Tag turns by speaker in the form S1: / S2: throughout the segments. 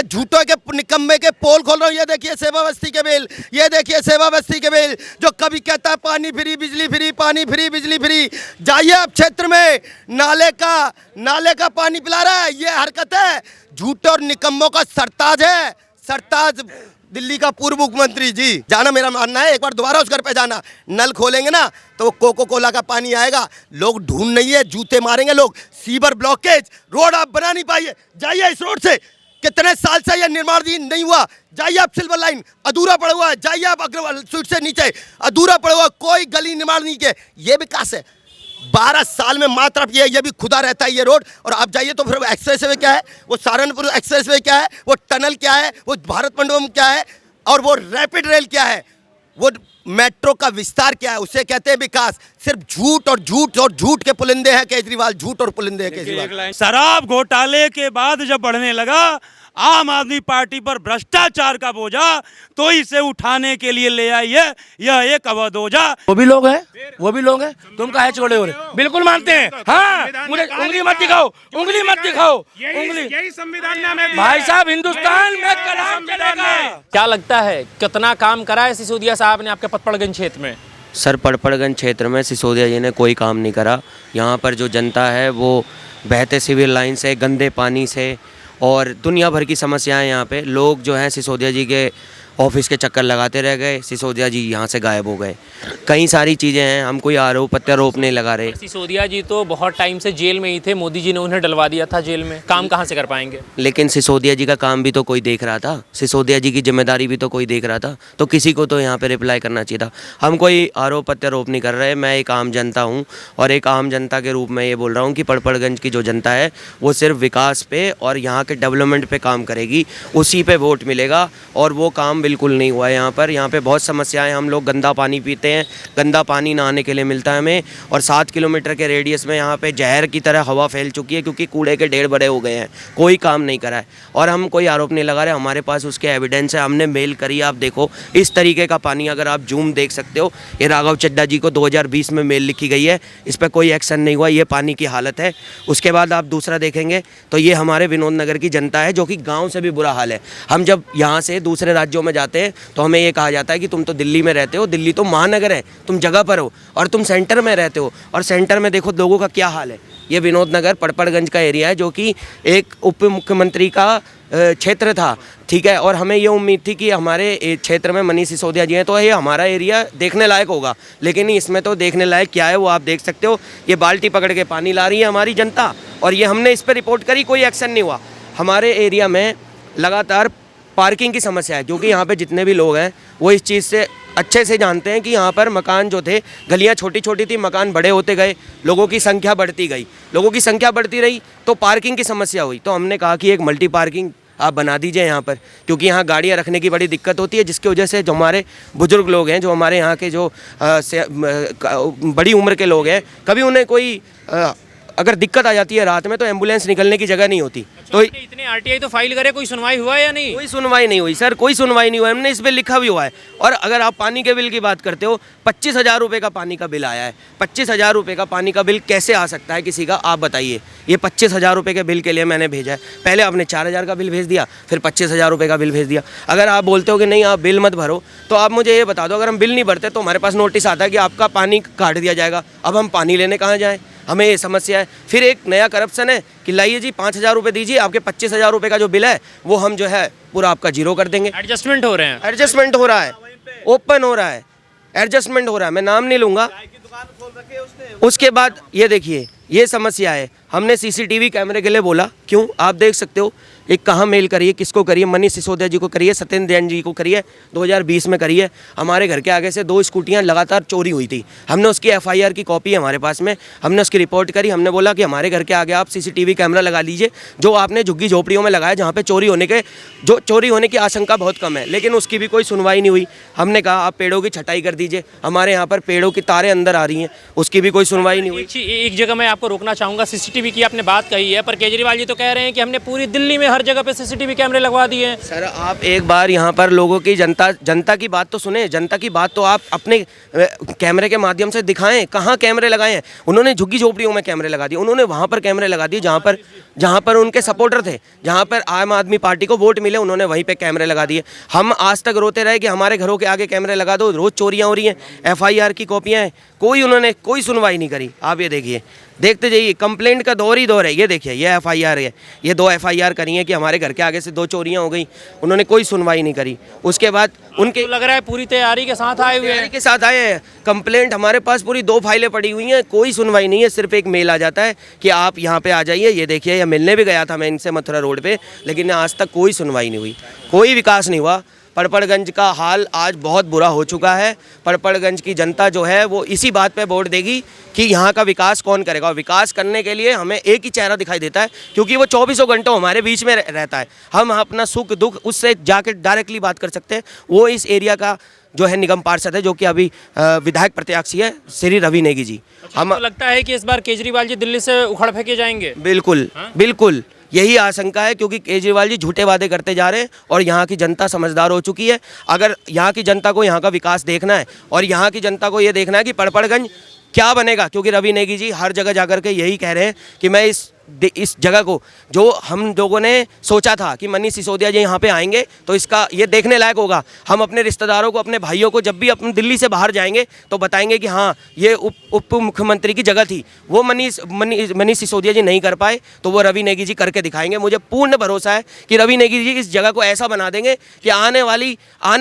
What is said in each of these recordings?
S1: के झूठों के निकम्मे के पोल खोल रहा हूँ। ये देखिए सेवा बस्ती के बिल, ये देखिए सेवा बस्ती के बिल, जो कभी कहता है पानी फ्री बिजली फ्री, पानी फ्री बिजली फ्री। जाइए अब क्षेत्र में नाले का पानी पिला रहा है। ये हरकत है झूठे और निकम्मों का सरताज है, सरताज दिल्ली का पूर्व मुख्यमंत्री जी। जाना, मेरा मानना है एक बार दोबारा उस घर पे जाना, नल खोलेंगे ना तो वो कोको कोला का पानी आएगा। लोग ढूंढ नहीं है, जूते मारेंगे लोग। सीवर ब्लॉकेज, रोड आप बना नहीं पाइए, जाइए इस रोड से। कितने साल से यह निर्माण नहीं हुआ, जाइए आप सिल्वर लाइन अधूरा पड़ा हुआ है, जाइए आप अग्रवाल स्वीट से नीचे अधूरा पड़ा हुआ, कोई गली निर्माण नहीं किया। ये विकास है 12 साल में मात्र ये भी खुदा रहता है ये रोड। और आप जाइए तो फिर एक्सप्रेस वे क्या है, वो सहारनपुर एक्सप्रेस वे क्या है, वो टनल क्या है, वो भारत मंडपम क्या है, और वो रैपिड रेल क्या है, वो मेट्रो का विस्तार क्या है, उसे कहते हैं विकास। सिर्फ झूठ और झूठ और झूठ के पुलिंदे हैं केजरीवाल, झूठ और पुलिंदे हैं केजरीवाल।
S2: शराब घोटाले के बाद जब बढ़ने लगा आम आदमी पार्टी पर भ्रष्टाचार का बोझा, तो इसे उठाने के लिए ले आई है यह एक अवधोजा।
S3: वो भी लोग हैं, तुम काहे छोड़े हो रहे? बिल्कुल मानते हैं। हाँ, मुझे उंगली मत दिखाओ, उंगली।
S2: यही संविधान में हमें
S3: भाई साहब, हिंदुस्तान में कलाम चलेगा।
S4: क्या लगता है कितना काम करा है सिसोदिया साहब ने आपके पटपड़गंज क्षेत्र में?
S5: सर, पटपड़गंज क्षेत्र में सिसोदिया जी ने कोई काम नहीं करा। यहाँ पर जो जनता है वो बहते सिविल लाइन से, गंदे पानी से और दुनिया भर की समस्याएं। यहाँ पे लोग जो हैं सिसोदिया जी के ऑफिस के चक्कर लगाते रह गए, सिसोदिया जी यहाँ से गायब हो गए। कई सारी चीज़ें हैं, हम कोई आरोप प्रत्यारोप नहीं लगा रहे।
S4: सिसोदिया जी तो बहुत टाइम से जेल में ही थे, मोदी जी ने उन्हें डलवा दिया था जेल में, काम कहाँ से कर पाएंगे?
S5: लेकिन सिसोदिया जी का काम भी तो कोई देख रहा था, सिसोदिया जी की जिम्मेदारी भी तो कोई देख रहा था, तो किसी को तो यहाँ पे रिप्लाई करना चाहिए था। हम कोई आरोप प्रत्यारोप नहीं कर रहे, मैं एक आम जनता हूँ और एक आम जनता के रूप में ये बोल रहा हूँ कि पटपड़गंज की जो जनता है वो सिर्फ विकास पे और यहाँ के डेवलपमेंट पे काम करेगी, उसी पे वोट मिलेगा। और वो काम बिल्कुल नहीं हुआ है यहाँ पे बहुत समस्याएं। हम लोग गंदा पानी पीते हैं, गंदा पानी नहाने के लिए मिलता है हमें, और 7 किलोमीटर के रेडियस में यहाँ पे जहर की तरह हवा फैल चुकी है क्योंकि कूड़े के ढेर बड़े हो गए हैं। कोई काम नहीं करा है और हम कोई आरोप नहीं लगा रहे, हमारे पास उसके एविडेंस है। हमने मेल करी, आप देखो इस तरीके का पानी, अगर आप जूम देख सकते हो, ये राघव चड्ढा जी को 2020 में मेल लिखी गई है, इस पर कोई एक्शन नहीं हुआ। ये पानी की हालत है। उसके बाद आप दूसरा देखेंगे तो ये हमारे विनोद नगर की जनता है जो कि गाँव से भी बुरा हाल है। हम जब यहाँ से दूसरे राज्यों में जाते हैं तो हमें ये कहा जाता है कि तुम तो दिल्ली में रहते हो, दिल्ली तो महानगर है, तुम जगह पर हो, और तुम सेंटर में रहते हो, और सेंटर में देखो लोगों का क्या हाल है। ये विनोद नगर पटपड़गंज का एरिया है जो कि एक उप मुख्यमंत्री का क्षेत्र था, ठीक है। और हमें ये उम्मीद थी कि हमारे क्षेत्र में मनीष सिसोदिया जी हैं तो ये हमारा एरिया देखने लायक होगा, लेकिन इसमें तो देखने लायक क्या है वो आप देख सकते हो। ये बाल्टी पकड़ के पानी ला रही है हमारी जनता, और ये हमने इस पर रिपोर्ट करी, कोई एक्शन नहीं हुआ। हमारे एरिया में लगातार पार्किंग की समस्या है क्योंकि यहाँ पे जितने भी लोग हैं वो इस चीज़ से अच्छे से जानते हैं कि यहाँ पर मकान जो थे, गलियाँ छोटी छोटी थी, मकान बड़े होते गए, लोगों की संख्या बढ़ती गई, लोगों की संख्या बढ़ती रही तो पार्किंग की समस्या हुई। तो हमने कहा कि एक मल्टी पार्किंग आप बना दीजिए यहाँ पर, क्योंकि यहाँ गाड़ियाँ रखने की बड़ी दिक्कत होती है, जिसकी वजह से जो हमारे बुजुर्ग लोग हैं, जो हमारे यहाँ के जो बड़ी उम्र के लोग हैं, कभी उन्हें कोई अगर दिक्कत आ जाती है रात में तो एम्बुलेंस निकलने की जगह नहीं होती। तो
S4: इतने आरटीआई तो फाइल करे, कोई सुनवाई हुआ है या नहीं?
S5: कोई सुनवाई नहीं हुई सर, कोई सुनवाई नहीं हुआ। हमने इस पर लिखा भी हुआ है। और अगर आप पानी के बिल की बात करते हो, 25,000 रुपये का पानी का बिल आया है। 25,000 रुपये का पानी का बिल कैसे आ सकता है किसी का, आप बताइए। ये 25,000 रुपये के बिल के लिए मैंने भेजा है। पहले आपने 4,000 का बिल भेज दिया, फिर 25,000 रुपये का बिल भेज दिया। अगर आप बोलते हो कि नहीं आप बिल मत भरो, तो आप मुझे ये बता दो, अगर हम बिल नहीं भरते तो हमारे पास नोटिस आता है कि आपका पानी काट दिया जाएगा। अब हम पानी लेने कहाँ जाएँ, हमें ये समस्या है। फिर एक नया करप्शन है कि लाइए जी 5,000 रुपये दीजिए, आपके 25,000 रुपये का जो बिल है वो हम जो है पूरा आपका जीरो कर देंगे।
S4: एडजस्टमेंट हो रहे हैं,
S5: एडजस्टमेंट हो रहा है, ओपन हो रहा है, एडजस्टमेंट हो रहा है, मैं नाम नहीं लूँगा। उसके बाद ये देखिए, ये समस्या है। हमने सीसीटीवी कैमरे के लिए बोला, क्यों, आप देख सकते हो। एक कहाँ मेल करिए, किसको करिए, मनीष सिसोदिया जी को करिए, सत्येंद्र जैन जी को करिए, 2020 में करिए। हमारे घर के आगे से 2 स्कूटियाँ लगातार चोरी हुई थी, हमने उसकी एफआईआर की कॉपी है हमारे पास में, हमने उसकी रिपोर्ट करी। हमने बोला कि हमारे घर के आगे आप सीसीटीवी कैमरा लगा लीजिए, जो आपने झुग्गी झोपड़ियों में लगाया जहाँ पे चोरी होने की आशंका बहुत कम है, लेकिन उसकी भी कोई सुनवाई नहीं हुई। हमने कहा आप पेड़ों की छटाई कर दीजिए, हमारे यहाँ पर पेड़ों की तारें अंदर आ रही हैं, उसकी भी कोई सुनवाई नहीं हुई।
S4: एक जगह मैं आपको रोकना चाहूँगा, सीसीटीवी की आपने बात कही है, पर केजरीवाल जी तो कह रहे हैं कि हमने पूरी दिल्ली में हर हर जगह पे सीसीटीवी कैमरे लगवा दिए हैं।
S5: सर आप एक बार यहाँ पर लोगों की जनता की बात तो सुने, जनता की बात तो आप अपने कैमरे के माध्यम से दिखाएं। कहाँ कैमरे लगाए हैं उन्होंने? झुग्गी झोपड़ियों में कैमरे लगा दिए उन्होंने, वहाँ पर कैमरे लगा दिए जहाँ पर उनके सपोर्टर थे, जहाँ पर आम आदमी पार्टी को वोट मिले उन्होंने वहीं पे कैमरे लगा दिए। हम आज तक रोते रहे कि हमारे घरों के आगे कैमरे लगा दो, रोज़ चोरियाँ हो रही हैं, FIR की कॉपियाँ हैं, उन्होंने कोई सुनवाई नहीं करी। आप ये देखिए, देखते जाइए, कंप्लेंट का दौर ही दौर है। ये देखिए, ये FIR है, ये 2 FIR करी हैं कि हमारे घर के आगे से 2 चोरियां हो गई, उन्होंने कोई सुनवाई नहीं करी। उसके बाद उनके
S4: तो लग रहा है पूरी तैयारी के साथ आए हुए
S5: तैयारी
S4: हैं।
S5: के साथ आए हैं। कंप्लेंट हमारे पास पूरी 2 फाइलें पड़ी हुई हैं, कोई सुनवाई नहीं है। सिर्फ एक मेल आ जाता है कि आप यहाँ पे आ जाइए। ये देखिए, ये मिलने भी गया था मैं इनसे मथुरा रोड पे, लेकिन आज तक कोई सुनवाई नहीं हुई, कोई विकास नहीं हुआ। पड़पड़गंज का हाल आज बहुत बुरा हो चुका है। पड़पड़गंज की जनता जो है वो इसी बात पे वोट देगी कि यहाँ का विकास कौन करेगा। और विकास करने के लिए हमें एक ही चेहरा दिखाई देता है, क्योंकि वो 24 घंटों हमारे बीच में रहता है। हम अपना सुख दुख उससे जाकर डायरेक्टली बात कर सकते हैं। वो इस एरिया का जो है निगम पार्षद है, जो कि अभी विधायक प्रत्याशी है, श्री रवि नेगी जी।
S4: हम लगता है कि इस बार केजरीवाल जी दिल्ली से उखड़ फेंके जाएंगे।
S5: बिल्कुल बिल्कुल यही आशंका है, क्योंकि केजरीवाल जी झूठे वादे करते जा रहे हैं और यहाँ की जनता समझदार हो चुकी है। अगर यहाँ की जनता को यहाँ का विकास देखना है और यहाँ की जनता को ये देखना है कि पड़पड़गंज क्या बनेगा, क्योंकि रवि नेगी जी हर जगह जाकर के यही कह रहे हैं कि मैं इस जगह को, जो हम लोगों ने सोचा था कि मनीष सिसोदिया जी यहाँ पे आएंगे तो इसका ये देखने लायक होगा। हम अपने रिश्तेदारों को, अपने भाइयों को जब भी अपने दिल्ली से बाहर जाएंगे तो बताएंगे कि हाँ ये उप मुख्यमंत्री की जगह थी, वो मनीष सिसोदिया जी नहीं कर पाए तो वो रवि नेगी जी करके दिखाएंगे। मुझे पूर्ण भरोसा है कि रवि नेगी जी इस जगह को ऐसा बना देंगे कि आने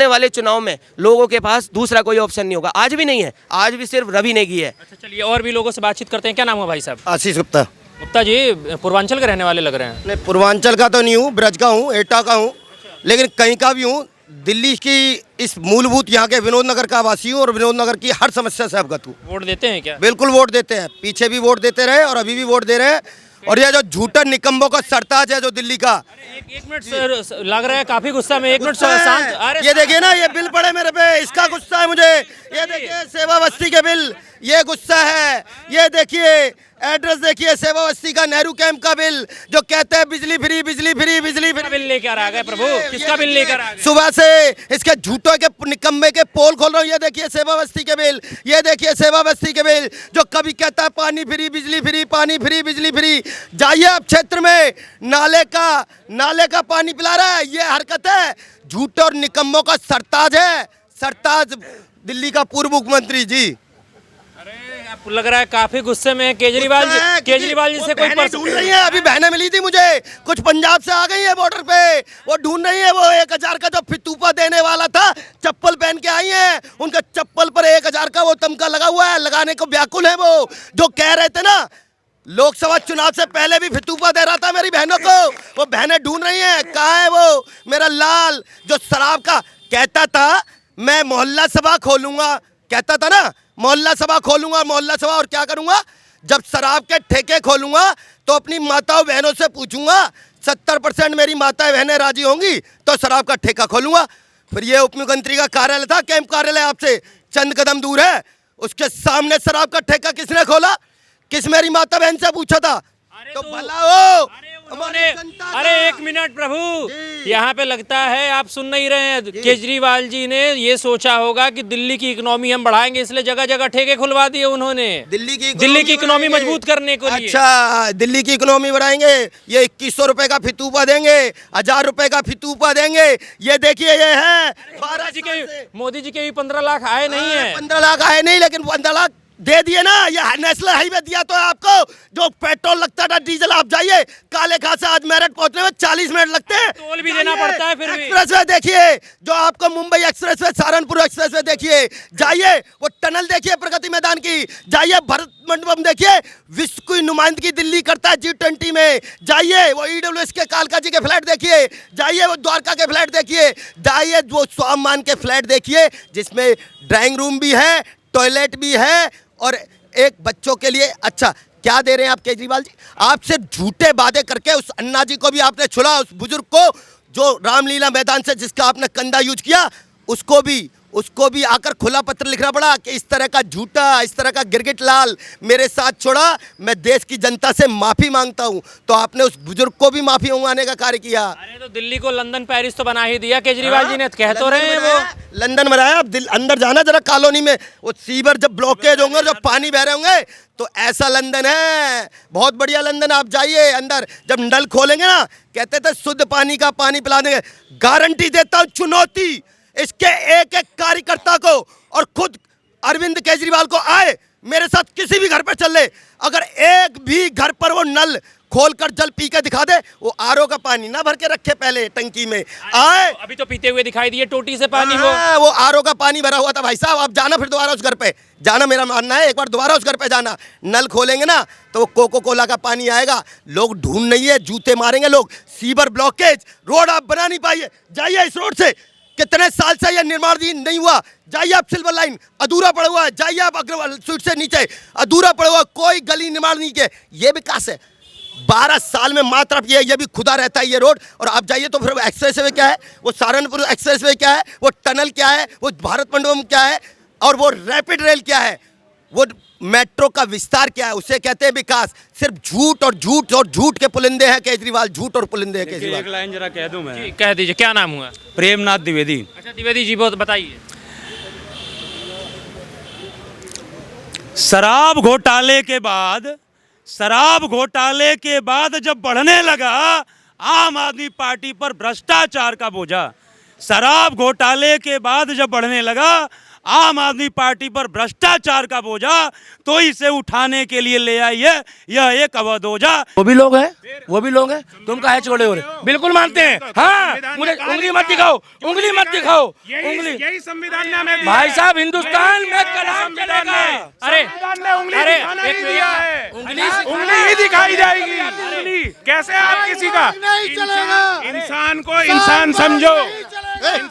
S5: वाले चुनाव में लोगों के पास दूसरा कोई ऑप्शन नहीं होगा। आज भी नहीं है, आज भी सिर्फ रवि नेगी है।
S4: अच्छा चलिए, और भी लोगों से बातचीत करते हैं। क्या नाम है भाई साहब?
S1: आशीष गुप्ता।
S4: गुप्ता जी, पूर्वांचल के रहने वाले लग रहे हैं।
S1: नहीं, पूर्वांचल का तो नहीं हूँ, ब्रज का हूँ, एटा का हूँ, लेकिन कहीं का भी हूँ। दिल्ली की इस मूलभूत यहाँ के विनोद नगर का वासी हूँ और विनोद नगर की हर समस्या से अवगत हूँ।
S4: वोट देते हैं क्या?
S1: बिल्कुल वोट देते हैं, पीछे भी वोट देते रहे और अभी भी वोट दे रहे हैं। और ये जो झूठा निकम्बों का सरताज है जो दिल्ली का,
S4: एक मिनट सर, लग रहा है काफी गुस्सा में। एक मिनट शांत। अरे
S1: ये देखिए ना, ये बिल पड़े मेरे पे, इसका गुस्सा है मुझे। ये देखिए सेवा बस्ती के बिल, ये गुस्सा है। ये देखिए एड्रेस, देखिए सेवा बस्ती का, नेहरू कैंप का बिल, जो कहते हैं बिजली फ्री बिजली फ्री बिजली फ्री।
S4: बिल लेकर आ गए प्रभु, किसका बिल लेकर आ गए?
S1: सुबह से इसके झूठों के निकम्मे के पोल खोल रहा हूँ। ये देखिए सेवा बस्ती के बिल, ये देखिए सेवा बस्ती के बिल, जो कभी कहता है पानी फ्री बिजली फ्री, पानी फ्री बिजली फ्री। जाइए आप क्षेत्र में, नाले का पानी पिला रहा है। ये हरकत है झूठे और निकम्मों का सरताज है, सरताज दिल्ली का पूर्व मुख्यमंत्री जी।
S4: आपको लग रहा है काफी गुस्से में है केजरीवाल जी से कोई
S1: ढूंढ रही है। अभी बहनें मिली थी मुझे, कुछ पंजाब से आ गई है बॉर्डर पे, वो ढूंढ रही है। वो 1000 का जो फितूपा देने वाला था, चप्पल पहन के आई है, उनका चप्पल पर 1000 का वो तमगा लगा हुआ है, लगाने को व्याकुल है। वो जो कह रहे थे ना लोकसभा चुनाव से पहले भी फितूपा दे रहा था मेरी बहनों को, वो बहनें ढूंढ रही हैं। कहाँ है वो मेरा लाल, जो शराब का कहता था मैं मोहल्ला सभा खोलूंगा, कहता था ना मोहल्ला सभा खोलूंगा, मोहल्ला सभा, और क्या करूंगा जब शराब के ठेके खोलूंगा तो अपनी माताओं बहनों से पूछूंगा, 70% मेरी माताएं बहनें राजी होंगी तो शराब का ठेका खोलूंगा। फिर ये उप मुख्यमंत्री का कार्यालय था, कैंप कार्यालय आपसे चंद कदम दूर है, उसके सामने शराब का ठेका किसने खोला? किस मेरी माता बहन से पूछा था? तो भला हो
S4: अरे एक मिनट प्रभु, यहाँ पे लगता है आप सुन नहीं रहे हैं। केजरीवाल जी ने ये सोचा होगा कि दिल्ली की इकोनॉमी हम बढ़ाएंगे, इसलिए जगह जगह ठेके खुलवा दिए उन्होंने दिल्ली की इकोनॉमी मजबूत करने को लिए।
S1: अच्छा, दिल्ली की इकोनॉमी बढ़ाएंगे, ये 2100 रुपए का फितूपा देंगे, 1000 रुपए का फितूपा देंगे। ये देखिए ये है
S4: मोदी जी के भी 15 लाख आए नहीं है।
S1: 15 लाख आए नहीं, लेकिन 15 लाख दे दिए ना। ये नेशनल हाईवे दिया तो आपको, जो पेट्रोल लगता था, डीजल, आप जाइए काले खां से आज मेरठ पहुंचने में 40 मिनट लगते हैं,
S4: टोल भी देना पड़ता है। फिर
S1: एक्सप्रेसवे देखिए, जो आपको मुंबई एक्सप्रेसवे, सहारनपुर एक्सप्रेसवे देखिए, जाइए वो टनल देखिए प्रगति मैदान की, जाइए भरत मंडपम देखिए, विश्व की नुमाइंदगी दिल्ली करता है G20 में, जाइए वो EWS के कालका जी के फ्लैट देखिए, जाइए वो द्वारका के फ्लैट देखिए, जाइए वो स्वाभिमान के फ्लैट देखिए, जिसमें ड्राइंग रूम भी है, टॉयलेट भी है, और एक बच्चों के लिए अच्छा क्या दे रहे हैं आप केजरीवाल जी? आप सिर्फ झूठे वादे करके उस अन्ना जी को भी आपने छुड़ा, उस बुजुर्ग को जो रामलीला मैदान से जिसका आपने कंधा यूज किया, उसको भी उसको भी आकर खुला पत्र लिखना पड़ा कि इस तरह का झूठा, इस तरह का गिरगिट लाल मेरे साथ छोड़ा, मैं देश की जनता से माफी मांगता हूं। तो आपने उस बुजुर्ग को भी माफी मंगवाने का कार्य किया।
S4: अरे तो दिल्ली को लंदन पेरिस तो बना ही दिया केजरीवाल जी ने, कह तो रहे हैं वो।
S1: लंदन बनाया। अब अंदर जाना जरा कॉलोनी में, वो सीवर जब ब्लॉकेज होंगे, जब पानी बह रहे होंगे, तो ऐसा लंदन है, बहुत बढ़िया लंदन। आप जाइए अंदर, जब नल खोलेंगे ना, कहते थे शुद्ध पानी का पानी पिला देंगे। गारंटी देता हूं, चुनौती इसके एक एक कार्यकर्ता को, और खुद अरविंद केजरीवाल को आए मेरे साथ किसी भी घर पर चल ले, अगर एक भी घर पर वो नल खोलकर जल पी के दिखा दे, वो आरओ का पानी ना भर के रखे पहले टंकी में, आए
S4: अभी तो पीते हुए दिखाई दिए टोटी से पानी
S1: वो आरओ का पानी भरा हुआ था। भाई साहब आप जाना फिर दोबारा उस घर पे जाना, मेरा मानना है एक बार दोबारा उस घर पे जाना, नल खोलेंगे ना तो कोको कोला का पानी आएगा। लोग ढूंढ नहीं है, जूते मारेंगे लोग। सीवर ब्लॉकेज, रोड आप बना नहीं पाइए, जाइए इस रोड से, कितने साल से यह निर्माण नहीं हुआ, जाइए आप सिल्वर लाइन अधूरा पड़ा हुआ है, जाइए आप अग्रवाल स्वीट से नीचे अधूरा पड़ा हुआ, कोई गली निर्माण नहीं किया। ये विकास है 12 साल में मात्र ये भी खुदा रहता है ये रोड। और आप जाइए तो फिर एक्सप्रेस वे क्या है, वो सहारनपुर एक्सप्रेस वे क्या है, वो टनल क्या है, वो भारत मंडपम क्या है, और वो रैपिड रेल क्या है, वो मेट्रो का विस्तार क्या है, उसे कहते हैं विकास। सिर्फ झूठ और झूठ और झूठ के पुलिंदे हैं केजरीवाल, झूठ और पुलिंदे हैं
S2: एक
S1: केजरीवाल।
S2: लाइन जरा कह दूं मैं,
S4: कह दीजिए क्या नाम हुआ?
S2: प्रेमनाथ द्विवेदी।
S4: अच्छा द्विवेदी जी बहुत बताइए।
S2: शराब घोटाले के बाद जब बढ़ने लगा आम आदमी पार्टी पर भ्रष्टाचार का बोझा, शराब घोटाले के बाद जब बढ़ने लगा आम आदमी पार्टी पर भ्रष्टाचार का बोझा, तो इसे उठाने के लिए ले आई है यह एक अवधोजा।
S3: वो भी लोग हैं, तुम काहे छोड़े हो रहे? बिल्कुल मानते हैं। हाँ, मुझे उंगली मत दिखाओ,
S6: यही संविधान ने हमें दिया
S3: भाई
S6: है।
S3: साहब हिंदुस्तान में कलाम चलेगा।
S4: अरे
S6: उंगली ही दिखाई जाएगी। उंगली कैसे आप किसी का इंसान को इंसान समझो। इंसान